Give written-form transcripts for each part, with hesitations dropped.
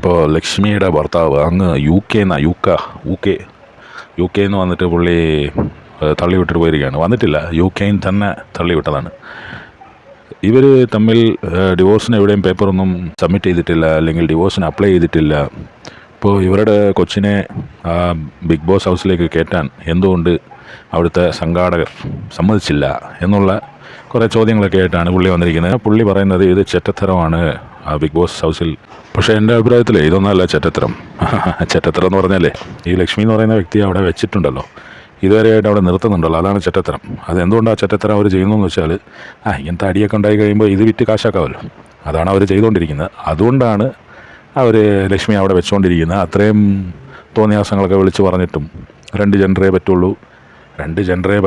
ഇപ്പോൾ ലക്ഷ്മിയുടെ ഭർത്താവ് അങ്ങ് യു കെന്ന് വന്നിട്ട് പുള്ളി തള്ളിവിട്ടിട്ട് പോയിരിക്കുകയാണ്. വന്നിട്ടില്ല, യു കെയിൽ തന്നെ തള്ളിവിട്ടതാണ്. ഇവർ തമ്മിൽ ഡിവോഴ്സിന് എവിടെയും പേപ്പറൊന്നും സബ്മിറ്റ് ചെയ്തിട്ടില്ല, അല്ലെങ്കിൽ ഡിവോഴ്സിന് അപ്ലൈ ചെയ്തിട്ടില്ല. ഇപ്പോൾ ഇവരുടെ കൊച്ചിനെ ബിഗ് ബോസ് ഹൗസിലേക്ക് കയറ്റാൻ എന്തുകൊണ്ട് അവിടുത്തെ സംഘാടകർ സമ്മതിച്ചില്ല എന്നുള്ള കുറേ ചോദ്യങ്ങളൊക്കെ ആയിട്ടാണ് പുള്ളി വന്നിരിക്കുന്നത്. പുള്ളി പറയുന്നത് ഇത് ചെറ്റത്തരമാണ് ബിഗ് ബോസ് ഹൗസിൽ. പക്ഷേ എൻ്റെ അഭിപ്രായത്തിൽ ഇതൊന്നല്ല ചെറ്റത്തരം. ചെറ്റത്തരം എന്ന് പറഞ്ഞാലേ ഈ ലക്ഷ്മി എന്ന് പറയുന്ന വ്യക്തി അവിടെ വെച്ചിട്ടുണ്ടല്ലോ, ഇതുവരെയായിട്ട് അവിടെ നിർത്തുന്നുണ്ടല്ലോ, അതാണ് ചെറ്റത്തരം. അതെന്തുകൊണ്ടാണ് ചെറ്റത്തരം അവർ ചെയ്യുന്നതെന്ന് വെച്ചാൽ ഇങ്ങനത്തെ അടിയൊക്കെ ഉണ്ടായി കഴിയുമ്പോൾ ഇത് വിറ്റ് കാശാക്കാമല്ലോ, അതാണ് അവർ ചെയ്തുകൊണ്ടിരിക്കുന്നത്. അതുകൊണ്ടാണ് അവർ ലക്ഷ്മി അവിടെ വെച്ചുകൊണ്ടിരിക്കുന്നത്. അത്രയും തോന്നിയാസങ്ങളൊക്കെ വിളിച്ച് പറഞ്ഞിട്ടും രണ്ട് ജെൻഡറേ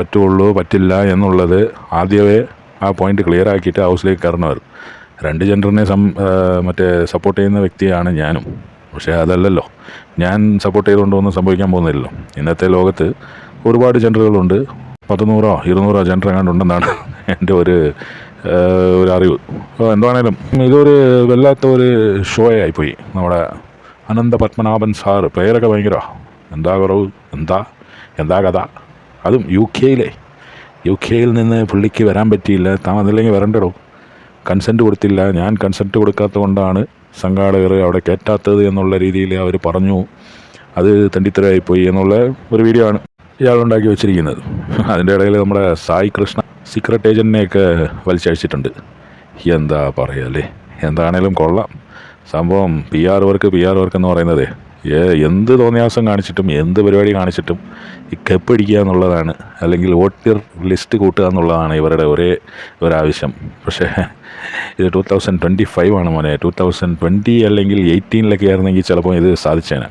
പറ്റുള്ളൂ പറ്റില്ല എന്നുള്ളത് ആദ്യമേ ആ പോയിന്റ് ക്ലിയർ ആക്കിയിട്ട് ഹൗസിലേക്ക് കയറണവർ. രണ്ട് ജെൻഡറിനെ സപ്പോർട്ട് ചെയ്യുന്ന വ്യക്തിയാണ് ഞാനും. പക്ഷേ അതല്ലല്ലോ, ഞാൻ സപ്പോർട്ട് ചെയ്തുകൊണ്ടൊന്നും സംഭവിക്കാൻ പോകുന്നില്ലല്ലോ. ഇന്നത്തെ ലോകത്ത് ഒരുപാട് ജെൻഡറുകളുണ്ട്, 100-200 ജെൻഡർ എങ്ങാണ്ട് ഉണ്ടെന്നാണ് എൻ്റെ ഒരു അറിവ്. അപ്പോൾ എന്താണേലും ഇതൊരു വല്ലാത്ത ഒരു ഷോ ആയിപ്പോയി. നമ്മുടെ അനന്ത പത്മനാഭൻ സാറ് പേരൊക്കെ ഭയങ്കര എന്താ കുറവ്, എന്താ കഥ. അതും യു കെയിൽ നിന്ന് പുള്ളിക്ക് വരാൻ പറ്റിയില്ല. താൻ അതില്ലെങ്കിൽ വരണ്ടടോ, കൺസെൻറ്റ് കൊടുത്തില്ല. ഞാൻ കൺസെൻറ്റ് കൊടുക്കാത്തത് കൊണ്ടാണ് സംഘാടകർ അവിടെ കയറ്റാത്തത് എന്നുള്ള രീതിയിൽ അവർ പറഞ്ഞു. അത് തെണ്ടിത്തരമായിപ്പോയി എന്നുള്ള ഒരു വീഡിയോ ആണ് ഇയാളുണ്ടാക്കി വെച്ചിരിക്കുന്നത്. അതിൻ്റെ ഇടയിൽ നമ്മുടെ സായി കൃഷ്ണ സീക്രട്ട് ഏജൻറ്റിനെയൊക്കെ വലിച്ചഴിച്ചിട്ടുണ്ട്. എന്താ പറയുക, എന്താണേലും കൊള്ളാം സംഭവം. പി ആർ വർക്ക് എന്ന് പറയുന്നത് എന്ത് തോന്നിയാസം കാണിച്ചിട്ടും എന്ത് പരിപാടി കാണിച്ചിട്ടും ഈ കെപ്പടിക്കുക എന്നുള്ളതാണ്, അല്ലെങ്കിൽ വോട്ടർ ലിസ്റ്റ് കൂട്ടുക എന്നുള്ളതാണ് ഇവരുടെ ഒരേ ഒരാവശ്യം. പക്ഷേ ഇത് 2025 ആണ് മോനെ. 2020 അല്ലെങ്കിൽ 18 ആയിരുന്നെങ്കിൽ ചിലപ്പോൾ ഇത് സാധിച്ചേനെ.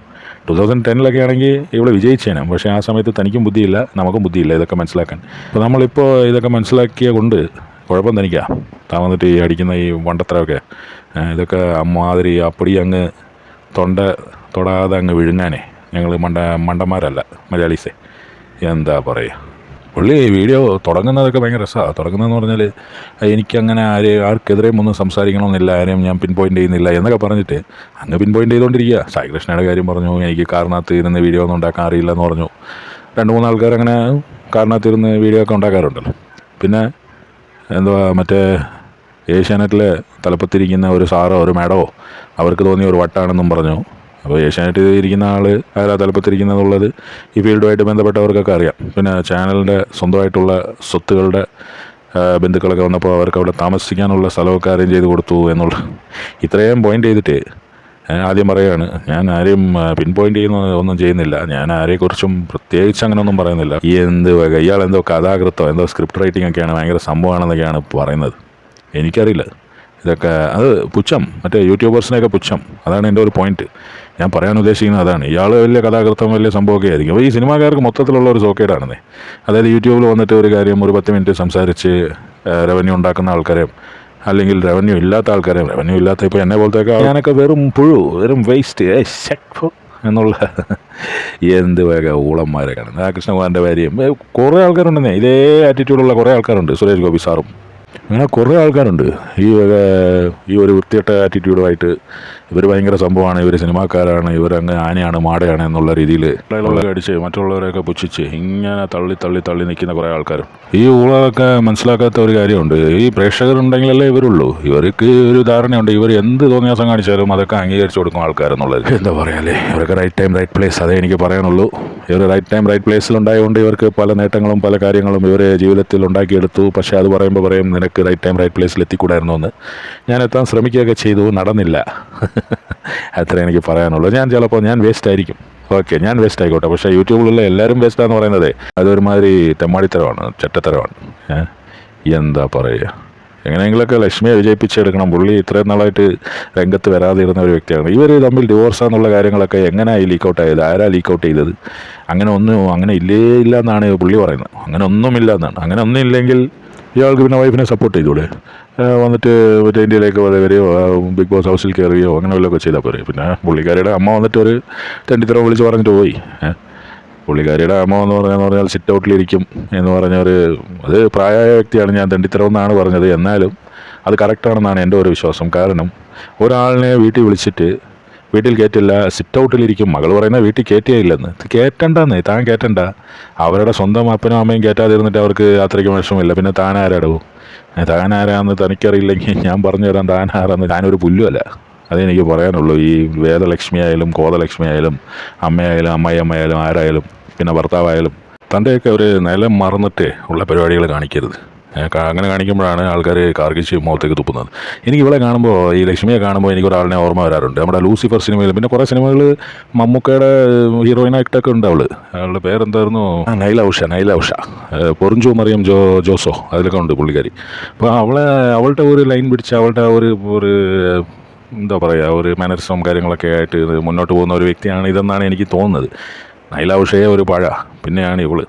2010 ആണെങ്കിൽ ഇവിടെ വിജയിച്ചേനെ. പക്ഷേ ആ സമയത്ത് തനിക്കും ബുദ്ധിയില്ല, നമുക്കും ബുദ്ധിയില്ല ഇതൊക്കെ മനസ്സിലാക്കാൻ. അപ്പോൾ നമ്മളിപ്പോൾ ഇതൊക്കെ മനസ്സിലാക്കിയ കൊണ്ട് കുഴപ്പം തനിക്കാ. താൻ വന്നിട്ട് ഈ അടിക്കുന്ന ഈ വണ്ടത്തരമൊക്കെ ഇതൊക്കെ അമ്മാതിരി അപ്പടി അങ്ങ് തൊടാതെ അങ്ങ് വിഴുങ്ങാനേ ഞങ്ങൾ മണ്ടന്മാരല്ല മലയാളീസേ. എന്താ പറയുക, പുള്ളി വീഡിയോ തുടങ്ങുന്നതൊക്കെ ഭയങ്കര രസമാണ്. തുടങ്ങുന്നതെന്ന് പറഞ്ഞാൽ എനിക്കങ്ങനെ ആർക്കെതിരെയും ഒന്നും സംസാരിക്കണമെന്നില്ല, ആരെയും ഞാൻ പിൻ പോയിൻ്റ് ചെയ്യുന്നില്ല എന്നൊക്കെ പറഞ്ഞിട്ട് അങ്ങ് പിൻ പോയിൻ്റ് ചെയ്തുകൊണ്ടിരിക്കുക. സായി കൃഷ്ണയുടെ കാര്യം പറഞ്ഞു, എനിക്ക് കാറിനകത്ത് ഇരുന്ന് വീഡിയോ ഒന്നും ഉണ്ടാക്കാൻ അറിയില്ലെന്ന് പറഞ്ഞു. 2-3 ആൾക്കാർ അങ്ങനെ കാറിനകത്ത് ഇരുന്ന് വീഡിയോ ഒക്കെ ഉണ്ടാക്കാറുണ്ടല്ലോ. പിന്നെ എന്തുവാ ഏഷ്യാനെറ്റിൽ തലപ്പത്തിരിക്കുന്ന ഒരു സാറോ ഒരു മാഡമോ അവർക്ക് തോന്നിയ ഒരു വട്ടാണെന്നും പറഞ്ഞു. അപ്പോൾ ഏഷ്യാനെറ്റിൽ ഇരിക്കുന്ന ആൾ ആരാ തലപ്പത്തിരിക്കുന്നതുള്ളത് ഈ ഫീൽഡുമായിട്ട് ബന്ധപ്പെട്ടവർക്കൊക്കെ അറിയാം. പിന്നെ ചാനലിൻ്റെ സ്വന്തമായിട്ടുള്ള സ്വത്തുകളുടെ ബന്ധുക്കളൊക്കെ വന്നപ്പോൾ അവർക്ക് അവിടെ താമസിക്കാനുള്ള സ്ഥലമൊക്കെ അറേഞ്ച് ചെയ്ത് കൊടുത്തു എന്നുള്ള ഇത്രയും പോയിൻ്റ് ചെയ്തിട്ട് ആദ്യം പറയുകയാണ്, ഞാൻ ആരെയും പിൻ പോയിൻ്റ് ഒന്നും ചെയ്യുന്നില്ല, ഞാൻ ആരെക്കുറിച്ചും പ്രത്യേകിച്ച് അങ്ങനെയൊന്നും പറയുന്നില്ല. ഇയാളെന്തോ കഥാകൃത്തോ എന്തോ സ്ക്രിപ്റ്റ് റൈറ്റിംഗ് ഒക്കെയാണ് ഭയങ്കര സംഭവമാണെന്നൊക്കെയാണ് പറയുന്നത്. എനിക്കറിയില്ല ഇതൊക്കെ. അത് പുച്ഛം, യൂട്യൂബേഴ്സിനെയൊക്കെ പുച്ഛം. അതാണ് എൻ്റെ ഒരു പോയിന്റ്. ഞാൻ പറയാൻ ഉദ്ദേശിക്കുന്നത് അതാണ്. ഇയാൾ വലിയ കഥാകൃത്തം വലിയ സംഭവമൊക്കെ ആയിരിക്കും. അപ്പോൾ ഈ സിനിമാക്കാർക്ക് മൊത്തത്തിലുള്ള ഒരു സോക്കേടാണെന്നേ. അതായത് യൂട്യൂബിൽ വന്നിട്ട് ഒരു കാര്യം ഒരു 10 മിനിറ്റ് സംസാരിച്ച് റവന്യൂ ഉണ്ടാക്കുന്ന ആൾക്കാരെയും അല്ലെങ്കിൽ റവന്യൂ ഇല്ലാത്ത ആൾക്കാരെയും, റവന്യൂ ഇല്ലാത്ത ഇപ്പോൾ എന്നെ പോലത്തേക്ക് ഞാനൊക്കെ വെറും വേസ്റ്റ് എന്നുള്ള എന്ത് ഊളന്മാരൊക്കെയാണ്. കൃഷ്ണകുമാറിൻ്റെ കാര്യം കുറേ ആൾക്കാരുണ്ടെന്നേ, ഇതേ ആറ്റിറ്റ്യൂഡുള്ള കുറേ ആൾക്കാരുണ്ട്. സുരേഷ് ഗോപി സാറും അങ്ങനെ കുറേ ആൾക്കാരുണ്ട് ഈ ഒരു വൃത്തികെട്ട ആറ്റിറ്റ്യൂഡുമായിട്ട്. ഇവർ ഭയങ്കര സംഭവമാണ്, ഇവർ സിനിമാക്കാരാണ്, ഇവരങ്ങ് ആനയാണ് മാടയാണ് എന്നുള്ള രീതിയിൽ അടിച്ച് മറ്റുള്ളവരെയൊക്കെ പുച്ഛിച്ച് ഇങ്ങനെ തള്ളി നിൽക്കുന്ന കുറേ ആൾക്കാരും. ഈ ഊളൊക്കെ മനസ്സിലാക്കാത്ത ഒരു കാര്യമുണ്ട്, ഈ പ്രേക്ഷകരുണ്ടെങ്കിലല്ലേ ഇവരുള്ളൂ. ഇവർക്ക് ഒരു ധാരണയുണ്ട്, ഇവർ എന്ത് തോന്നിയാസം കാണിച്ചാലും അതൊക്കെ അംഗീകരിച്ചു കൊടുക്കും ആൾക്കാരെന്നുള്ളത്. എന്താ പറയാല്ലേ, ഇവർക്ക് റൈറ്റ് ടൈം റൈറ്റ് പ്ലേസ്, അതേ എനിക്ക് പറയാനുള്ളൂ. ഇവർ റൈറ്റ് ടൈം റൈറ്റ് പ്ലേസിലുണ്ടായതുകൊണ്ട് ഇവർക്ക് പല നേട്ടങ്ങളും പല കാര്യങ്ങളും ഇവരെ ജീവിതത്തിൽ ഉണ്ടാക്കിയെടുത്തു. പക്ഷേ അത് പറയുമ്പോൾ നിനക്ക് റൈറ്റ് ടൈം റൈറ്റ് പ്ലേസിൽ എത്തിക്കൂടായിരുന്നു എന്ന്. ഞാൻ എത്താൻ ശ്രമിക്കുകയൊക്കെ ചെയ്തു, നടന്നില്ല. അത്രേ എനിക്ക് പറയാനുള്ളൂ. ഞാൻ വേസ്റ്റ് ആയിരിക്കും, ഓക്കെ, ഞാൻ വേസ്റ്റ് ആയിക്കോട്ടെ. പക്ഷേ യൂട്യൂബിലുള്ള എല്ലാവരും വേസ്റ്റാന്ന് പറയുന്നത് അതൊരുമാതിരി തെമ്മാടിത്തരമാണ്, ചെറ്റത്തരമാണ്. എന്താ പറയുക, എങ്ങനെയെങ്കിലൊക്കെ ലക്ഷ്മിയെ വിജയിപ്പിച്ചെടുക്കണം. പുള്ളി ഇത്രയും നാളായിട്ട് രംഗത്ത് വരാതിരുന്ന ഒരു വ്യക്തിയാണ്. ഇവർ തമ്മിൽ ഡിവോഴ്സാന്നുള്ള കാര്യങ്ങളൊക്കെ എങ്ങനെയായി ലീക്കൗട്ട് ആയത്, ആരാ ലീക്കൗട്ട് ചെയ്തത്? അങ്ങനെ ഇല്ല എന്നാണ് പുള്ളി പറയുന്നത്. അങ്ങനെ ഒന്നുമില്ല എന്നാണ്. അങ്ങനെ ഒന്നും ഇല്ലെങ്കിൽ ഇയാൾക്ക് പിന്നെ വൈഫിനെ സപ്പോർട്ട് ചെയ്തൂടെ? വന്നിട്ട് ഇന്ത്യയിലേക്ക് വരികയോ ബിഗ് ബോസ് ഹൗസിൽ കയറുകയോ അങ്ങനെ വല്ലതൊക്കെ ചെയ്താൽ പോരെ? പിന്നെ പുള്ളിക്കാരിയുടെ അമ്മ വന്നിട്ട് ഒരു തെണ്ടിത്തരം വിളിച്ച് പറഞ്ഞിട്ട് പോയി. പുള്ളിക്കാരിയുടെ അമ്മ എന്ന് പറഞ്ഞാൽ സിറ്റ് ഔട്ടിലിരിക്കും എന്ന് അത് പ്രായമായ വ്യക്തിയാണ്. ഞാൻ തെണ്ടിത്തരം എന്നാണ് പറഞ്ഞത്, എന്നാലും അത് കറക്റ്റാണെന്നാണ് എൻ്റെ ഒരു വിശ്വാസം. കാരണം ഒരാളിനെ വീട്ടിൽ വീട്ടിൽ കയറ്റില്ല, സിറ്റ് ഔട്ടിലിരിക്കും. മകൾ പറയുന്നത് വീട്ടിൽ കയറ്റിയേ ഇല്ലെന്ന്. ഇത് കയറ്റണ്ടെന്ന്, താൻ കയറ്റണ്ട. അവരുടെ സ്വന്തം അപ്പനും അമ്മയും കയറ്റാതിരുന്നിട്ട് അവർക്ക് അത്രയ്ക്ക് വിഷമമില്ല. പിന്നെ താൻ ആരാടവും? താൻ ആരാന്ന് തനിക്കറിയില്ലെങ്കിൽ ഞാൻ പറഞ്ഞു തരാം താൻ ആരാന്ന്. ഞാനൊരു പുല്ലുമല്ല. അതെനിക്ക് പറയാനുള്ളൂ. ഈ വേദലക്ഷ്മി ആയാലും കോതലക്ഷ്മി ആയാലും അമ്മയായാലും അമ്മായിയമ്മയായാലും ആരായാലും പിന്നെ ഭർത്താവായാലും തൻ്റെയൊക്കെ ഒരു നിലം മറന്നിട്ട് ഉള്ള പരിപാടികൾ കാണിക്കരുത്. അങ്ങനെ കാണിക്കുമ്പോഴാണ് ആൾക്കാർ കാർക്കിച്ച് മുഖത്തേക്ക് തുപ്പുന്നത്. എനിക്ക് ഇവിടെ കാണുമ്പോൾ, ഈ ലക്ഷ്മിയെ കാണുമ്പോൾ എനിക്ക് ഒരാളിനെ ഓർമ്മ വരാറുണ്ട്. നമ്മുടെ ലൂസിഫർ സിനിമയിൽ, പിന്നെ കുറേ സിനിമകൾ മമ്മൂക്കയുടെ ഹീറോയിനായിട്ടൊക്കെ ഉണ്ട് അവൾ. അവളുടെ പേരെന്തായിരുന്നു? നൈല ഉഷ, പൊറിഞ്ചു മറിയം ജോസോ, അതിലൊക്കെ ഉണ്ട് പുള്ളിക്കാരി. അപ്പോൾ അവളുടെ ഒരു ലൈൻ പിടിച്ച് അവളുടെ ഒരു എന്താ പറയുക, ഒരു മാനറിസം കാര്യങ്ങളൊക്കെ ആയിട്ട് മുന്നോട്ട് പോകുന്ന ഒരു വ്യക്തിയാണ് ഇതെന്നാണ് എനിക്ക് തോന്നുന്നത്. നൈല ഉഷയെ ഒരു പഴ, പിന്നെയാണ് ഇവള്.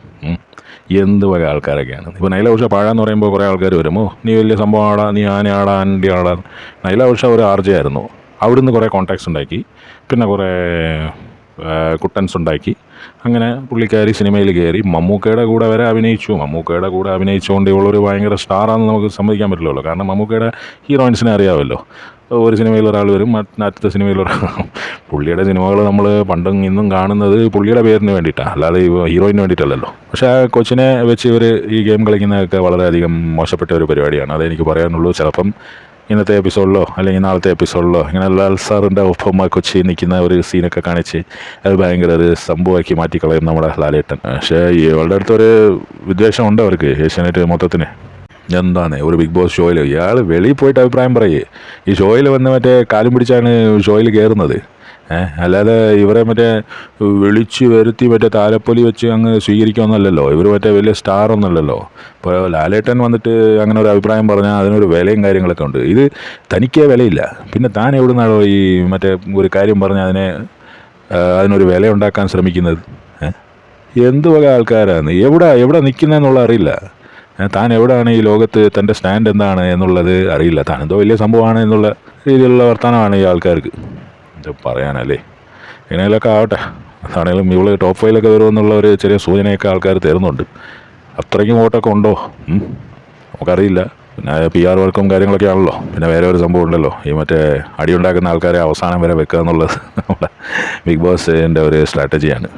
എന്ത് വക ആൾക്കാരൊക്കെയാണ്. ഇപ്പോൾ നൈല ഉഷ പാഴാന്ന് പറയുമ്പോൾ കുറേ ആൾക്കാർ വരുമോ, നീ വലിയ സംഭവം ആടാ, നീ ആന ആടാ, ആൻറ്റി ആടാ. നൈല ഉഷ ഒരു RJ ആയിരുന്നു. അവിടുന്ന് കുറേ കോൺടാക്ട്സ് ഉണ്ടാക്കി, പിന്നെ കുറേ കുട്ടൻസ് ഉണ്ടാക്കി. അങ്ങനെ പുള്ളിക്കാരി സിനിമയിൽ കയറി, മമ്മൂക്കയുടെ കൂടെ വരെ അഭിനയിച്ചു. മമ്മൂക്കയുടെ കൂടെ അഭിനയിച്ചുകൊണ്ട് ഇവളൊരു ഭയങ്കര സ്റ്റാറാണെന്ന് നമുക്ക് സമ്മതിക്കാൻ പറ്റില്ലല്ലോ. കാരണം മമ്മൂക്കയുടെ ഹീറോയിൻസിനെ അറിയാമല്ലോ. ഒരു സിനിമയിൽ ഒരാൾ വരും, അടുത്ത സിനിമയിൽ ഒരാൾ. പുള്ളിയുടെ സിനിമകൾ നമ്മൾ പണ്ടും ഇന്നും കാണുന്നത് പുള്ളിയുടെ പേരിന് വേണ്ടിയിട്ടാണ്, അല്ലാതെ ഹീറോയിന് വേണ്ടിയിട്ടല്ലല്ലോ. പക്ഷേ ആ കൊച്ചിനെ വെച്ച് ഇവർ ഈ ഗെയിം കളിക്കുന്നതൊക്കെ വളരെയധികം മോശപ്പെട്ട ഒരു പരിപാടിയാണ്. അതെനിക്ക് പറയാനുള്ളൂ. ചിലപ്പം ഇന്നത്തെ എപ്പിസോഡിലോ അല്ലെങ്കിൽ നാളത്തെ എപ്പിസോഡിലോ ഇങ്ങനെ ലാൽ സാറിൻ്റെ ഒപ്പം കൊച്ചി നിൽക്കുന്ന ഒരു സീനൊക്കെ കാണിച്ച് അത് ഭയങ്കര ഒരു സംഭവമാക്കി മാറ്റിക്കളയും നമ്മുടെ ലാലേട്ടൻ. പക്ഷേ ഇവളുടെ അടുത്തൊരു വിദ്വേഷമുണ്ട് അവർക്ക്, ഏഷ്യാനെറ്റ് മൊത്തത്തിന്. എന്താണ് ഒരു ബിഗ് ബോസ് ഷോയിൽ ഇയാൾ വെളിയിൽ പോയിട്ട് അഭിപ്രായം പറയേ. ഈ ഷോയിൽ വന്ന് മറ്റേ കാലും പിടിച്ചാണ് ഷോയിൽ കയറുന്നത്. അല്ലാതെ ഇവരെ മറ്റേ വിളിച്ച് വരുത്തി മറ്റേ താലപ്പൊലി വെച്ച് അങ്ങ് സ്വീകരിക്കുമെന്നല്ലല്ലോ. ഇവർ മറ്റേ വലിയ സ്റ്റാറൊന്നുമല്ലല്ലോ. ഇപ്പോൾ ലാലേട്ടൻ വന്നിട്ട് അങ്ങനെ ഒരു അഭിപ്രായം പറഞ്ഞാൽ അതിനൊരു വിലയും കാര്യങ്ങളൊക്കെ ഉണ്ട്. ഇത് തനിക്കേ വിലയില്ല, പിന്നെ താൻ എവിടുന്നാണോ ഈ മറ്റേ ഒരു കാര്യം പറഞ്ഞാൽ അതിനൊരു വില ഉണ്ടാക്കാൻ ശ്രമിക്കുന്നത്? എന്ത് വക ആൾക്കാരാണ്? എവിടെ നിൽക്കുന്നതെന്നുള്ള അറിയില്ല. താൻ എവിടെയാണ് ഈ ലോകത്ത്, തൻ്റെ സ്റ്റാൻഡ് എന്താണ് എന്നുള്ളത് അറിയില്ല. താൻ എന്തോ വലിയ സംഭവമാണ് എന്നുള്ള രീതിയിലുള്ള വർത്തമാനമാണ് ഈ ആൾക്കാർക്ക്. ഇത് പറയാനല്ലേ. എങ്ങനെയൊക്കെ ആവട്ടെ. അതാണെങ്കിലും ഇവള് ടോപ്പ് 5 വരുമെന്നുള്ള ഒരു ചെറിയ സൂചനയൊക്കെ ആൾക്കാർ തരുന്നുണ്ട്. അത്രയ്ക്കും വോട്ടൊക്കെ ഉണ്ടോ നമുക്കറിയില്ല. പിന്നെ PR വർക്കും കാര്യങ്ങളൊക്കെ ആണല്ലോ. പിന്നെ വേറെ ഒരു സംഭവം ഉണ്ടല്ലോ, ഈ മറ്റേ അടിയുണ്ടാക്കുന്ന ആൾക്കാരെ അവസാനം വരെ വെക്കുക എന്നുള്ളത് നമ്മുടെ ബിഗ് ബോസിൻ്റെ ഒരു സ്ട്രാറ്റജിയാണ്.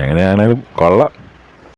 എങ്ങനെയാണെങ്കിലും കൊള്ളാം.